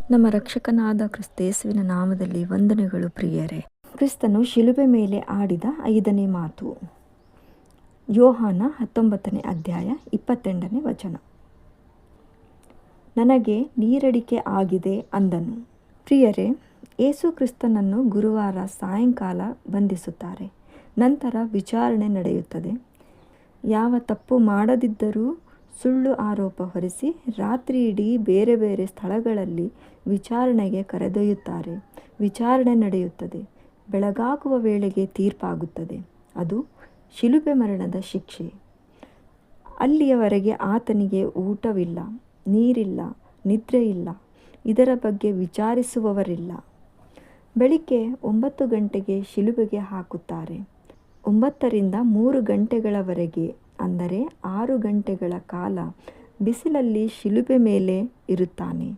ನಮ್ಮ ರಕ್ಷಕನಾದ ಕ್ರಿಸ್ತೇಸುವಿನ ನಾಮದಲ್ಲಿ ವಂದನೆಗಳು ಪ್ರಿಯರೇ. ಕ್ರಿಸ್ತನು ಶಿಲುಬೆ ಮೇಲೆ ಆಡಿದ 5ನೇ ಮಾತು. ಯೋಹಾನ 19ನೇ ಅಧ್ಯಾಯ 28ನೇ ವಚನ. ನನಗೆ ನೀರಡಿಕೆ ಆಗಿದೆ ಅಂದನು. ಪ್ರಿಯರೇ, ಯೇಸು ಕ್ರಿಸ್ತನನ್ನು ಗುರುವಾರ ಸಾಯಂಕಾಲ ಬಂಧಿಸುತ್ತಾರೆ. ನಂತರ ವಿಚಾರಣೆ ನಡೆಯುತ್ತದೆ. ಯಾವ ತಪ್ಪು ಮಾಡದಿದ್ದರೂ ಸುಳ್ಳು ಆರೋಪ ಹೊರಿಸಿ ರಾತ್ರಿಯಿಡೀ ಬೇರೆ ಬೇರೆ ಸ್ಥಳಗಳಲ್ಲಿ ವಿಚಾರಣೆಗೆ ಕರೆದೊಯ್ಯುತ್ತಾರೆ. ವಿಚಾರಣೆ ನಡೆಯುತ್ತದೆ. ಬೆಳಗಾಗುವ ವೇಳೆಗೆ ತೀರ್ಪಾಗುತ್ತದೆ. ಅದು ಶಿಲುಬೆ ಮರಣದ ಶಿಕ್ಷೆ. ಅಲ್ಲಿಯವರೆಗೆ ಆತನಿಗೆ ಊಟವಿಲ್ಲ, ನೀರಿಲ್ಲ, ನಿದ್ರೆ ಇಲ್ಲ. ಇದರ ಬಗ್ಗೆ ವಿಚಾರಿಸುವವರಿಲ್ಲ. ಬೆಳಿಗ್ಗೆ 9 ಗಂಟೆಗೆ ಶಿಲುಬೆಗೆ ಹಾಕುತ್ತಾರೆ. 9ರಿಂದ 3 ಗಂಟೆಗಳವರೆಗೆ, ಅಂದರೆ 6 ಗಂಟೆಗಳ ಕಾಲ ಬಿಸಿಲಲ್ಲಿ ಶಿಲುಬೆ ಮೇಲೆ ಇರುತ್ತಾನೆ.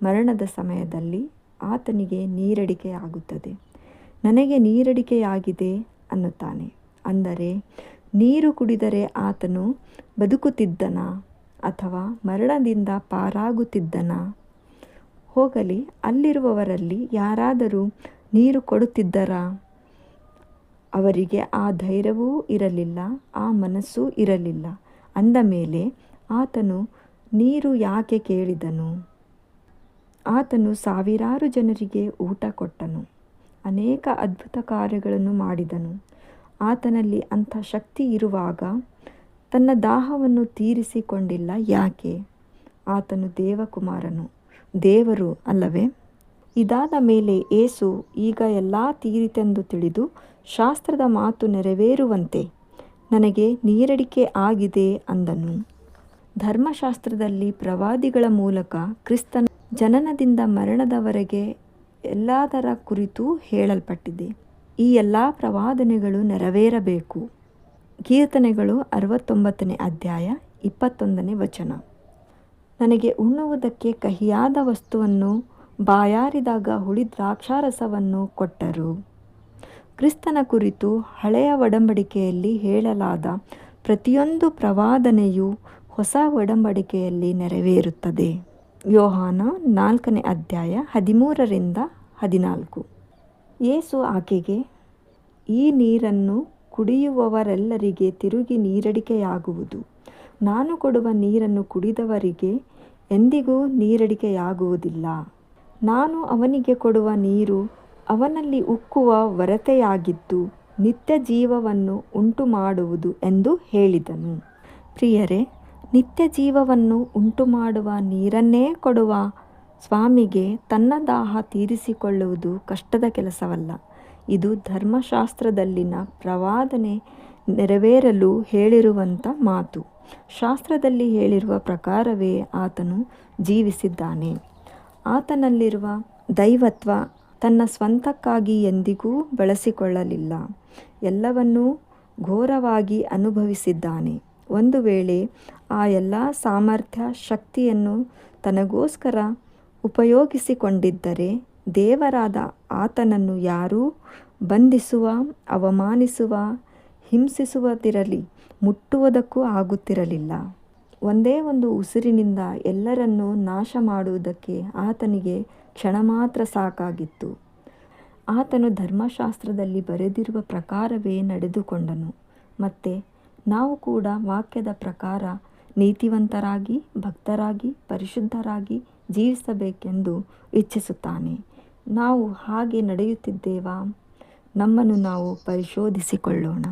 ಮರಣದ ಸಮಯದಲ್ಲಿ ಆತನಿಗೆ ನೀರಡಿಕೆಯಾಗುತ್ತದೆ. ನನಗೆ ನೀರಡಿಕೆಯಾಗಿದೆ ಅನ್ನುತ್ತಾನೆ. ಅಂದರೆ ನೀರು ಕುಡಿದರೆ ಆತನು ಬದುಕುತ್ತಿದ್ದನಾ ಅಥವಾ ಮರಣದಿಂದ ಪಾರಾಗುತ್ತಿದ್ದನಾ? ಹೋಗಲಿ, ಅಲ್ಲಿರುವವರಲ್ಲಿ ಯಾರಾದರೂ ನೀರು ಕೊಡುತ್ತಿದ್ದರಾ? ಅವರಿಗೆ ಆ ಧೈರ್ಯವೂ ಇರಲಿಲ್ಲ, ಆ ಮನಸ್ಸೂ ಇರಲಿಲ್ಲ. ಅಂದ ಮೇಲೆ ಆತನು ನೀರು ಯಾಕೆ ಕೇಳಿದನು? ಆತನು ಸಾವಿರಾರು ಜನರಿಗೆ ಊಟ ಕೊಟ್ಟನು. ಅನೇಕ ಅದ್ಭುತ ಕಾರ್ಯಗಳನ್ನು ಮಾಡಿದನು. ಆತನಲ್ಲಿ ಅಂಥ ಶಕ್ತಿ ಇರುವಾಗ ತನ್ನ ದಾಹವನ್ನು ತೀರಿಸಿಕೊಂಡಿಲ್ಲ ಯಾಕೆ? ಆತನು ದೇವಕುಮಾರನು, ದೇವರು ಅಲ್ಲವೇ? ಇದಾದ ಮೇಲೆ ಯೇಸು ಈಗ ಎಲ್ಲ ತೀರಿತೆಂದು ತಿಳಿದು ಶಾಸ್ತ್ರದ ಮಾತು ನೆರವೇರುವಂತೆ ನನಗೆ ನೀರಡಿಕೆ ಆಗಿದೆ ಅಂದನು. ಧರ್ಮಶಾಸ್ತ್ರದಲ್ಲಿ ಪ್ರವಾದಿಗಳ ಮೂಲಕ ಕ್ರಿಸ್ತನ ಜನನದಿಂದ ಮರಣದವರೆಗೆ ಎಲ್ಲದರ ಕುರಿತು ಹೇಳಲ್ಪಟ್ಟಿದೆ. ಈ ಎಲ್ಲ ಪ್ರವಾದನೆಗಳು ನೆರವೇರಬೇಕು. ಕೀರ್ತನೆಗಳು 69ನೇ ಅಧ್ಯಾಯ 21ನೇ ವಚನ. ನನಗೆ ಉಣ್ಣುವುದಕ್ಕೆ ಕಹಿಯಾದ ವಸ್ತುವನ್ನು, ಬಾಯಾರಿದಾಗ ಹುಳಿ ದ್ರಾಕ್ಷಾರಸವನ್ನು ಕೊಟ್ಟರು. ಕ್ರಿಸ್ತನ ಕುರಿತು ಹಳೆಯ ಒಡಂಬಡಿಕೆಯಲ್ಲಿ ಹೇಳಲಾದ ಪ್ರತಿಯೊಂದು ಪ್ರವಾದನೆಯು ಹೊಸ ಒಡಂಬಡಿಕೆಯಲ್ಲಿ ನೆರವೇರುತ್ತದೆ. ಯೋಹಾನ 4ನೇ ಅಧ್ಯಾಯ 13ರಿಂದ 14. ಯೇಸು ಆಕೆಗೆ, ಈ ನೀರನ್ನು ಕುಡಿಯುವವರೆಲ್ಲರಿಗೆ ತಿರುಗಿ ನೀರಡಿಕೆಯಾಗುವುದು. ನಾನು ಕೊಡುವ ನೀರನ್ನು ಕುಡಿದವರಿಗೆ ಎಂದಿಗೂ ನೀರಡಿಕೆಯಾಗುವುದಿಲ್ಲ. ನಾನು ಅವನಿಗೆ ಕೊಡುವ ನೀರು ಅವನಲ್ಲಿ ಉಕ್ಕುವ ಒರತೆಯಾಗಿದ್ದು ನಿತ್ಯ ಜೀವವನ್ನು ಉಂಟು ಮಾಡುವುದು ಎಂದು ಹೇಳಿದನು. ಪ್ರಿಯರೇ, ನಿತ್ಯ ಜೀವವನ್ನು ಉಂಟು ಮಾಡುವ ನೀರನ್ನೇ ಕೊಡುವ ಸ್ವಾಮಿಗೆ ತನ್ನ ದಾಹ ತೀರಿಸಿಕೊಳ್ಳುವುದು ಕಷ್ಟದ ಕೆಲಸವಲ್ಲ. ಇದು ಧರ್ಮಶಾಸ್ತ್ರದಲ್ಲಿನ ಪ್ರವಾದನೆ ನೆರವೇರಲು ಹೇಳಿರುವಂಥ ಮಾತು. ಶಾಸ್ತ್ರದಲ್ಲಿ ಹೇಳಿರುವ ಪ್ರಕಾರವೇ ಆತನು ಜೀವಿಸಿದ್ದಾನೆ. ಆತನಲ್ಲಿರುವ ದೈವತ್ವ ತನ್ನ ಸ್ವಂತಕ್ಕಾಗಿ ಎಂದಿಗೂ ಬಳಸಿಕೊಳ್ಳಲಿಲ್ಲ. ಎಲ್ಲವನ್ನೂ ಘೋರವಾಗಿ ಅನುಭವಿಸಿದ್ದಾನೆ. ಒಂದು ವೇಳೆ ಆ ಎಲ್ಲ ಸಾಮರ್ಥ್ಯ ಶಕ್ತಿಯನ್ನು ತನಗೋಸ್ಕರ ಉಪಯೋಗಿಸಿಕೊಂಡಿದ್ದರೆ ದೇವರಾದ ಆತನನ್ನು ಯಾರೂ ಬಂಧಿಸುವ, ಅವಮಾನಿಸುವ, ಹಿಂಸಿಸುವುದಿರಲಿ ಮುಟ್ಟುವುದಕ್ಕೂ ಆಗುತ್ತಿರಲಿಲ್ಲ. ಒಂದೇ ಒಂದು ಉಸಿರಿನಿಂದ ಎಲ್ಲರನ್ನೂ ನಾಶ ಮಾಡುವುದಕ್ಕೆ ಆತನಿಗೆ ಕ್ಷಣ ಮಾತ್ರ ಸಾಕಾಗಿತ್ತು. ಆತನು ಧರ್ಮಶಾಸ್ತ್ರದಲ್ಲಿ ಬರೆದಿರುವ ಪ್ರಕಾರವೇ ನಡೆದುಕೊಂಡನು. ಮತ್ತೆ ನಾವು ಕೂಡ ವಾಕ್ಯದ ಪ್ರಕಾರ ನೀತಿವಂತರಾಗಿ, ಭಕ್ತರಾಗಿ, ಪರಿಶುದ್ಧರಾಗಿ ಜೀವಿಸಬೇಕೆಂದು ಇಚ್ಛಿಸುತ್ತಾನೆ. ನಾವು ಹಾಗೆ ನಡೆಯುತ್ತಿದ್ದೇವಾ? ನಮ್ಮನ್ನು ನಾವು ಪರಿಶೋಧಿಸಿಕೊಳ್ಳೋಣ.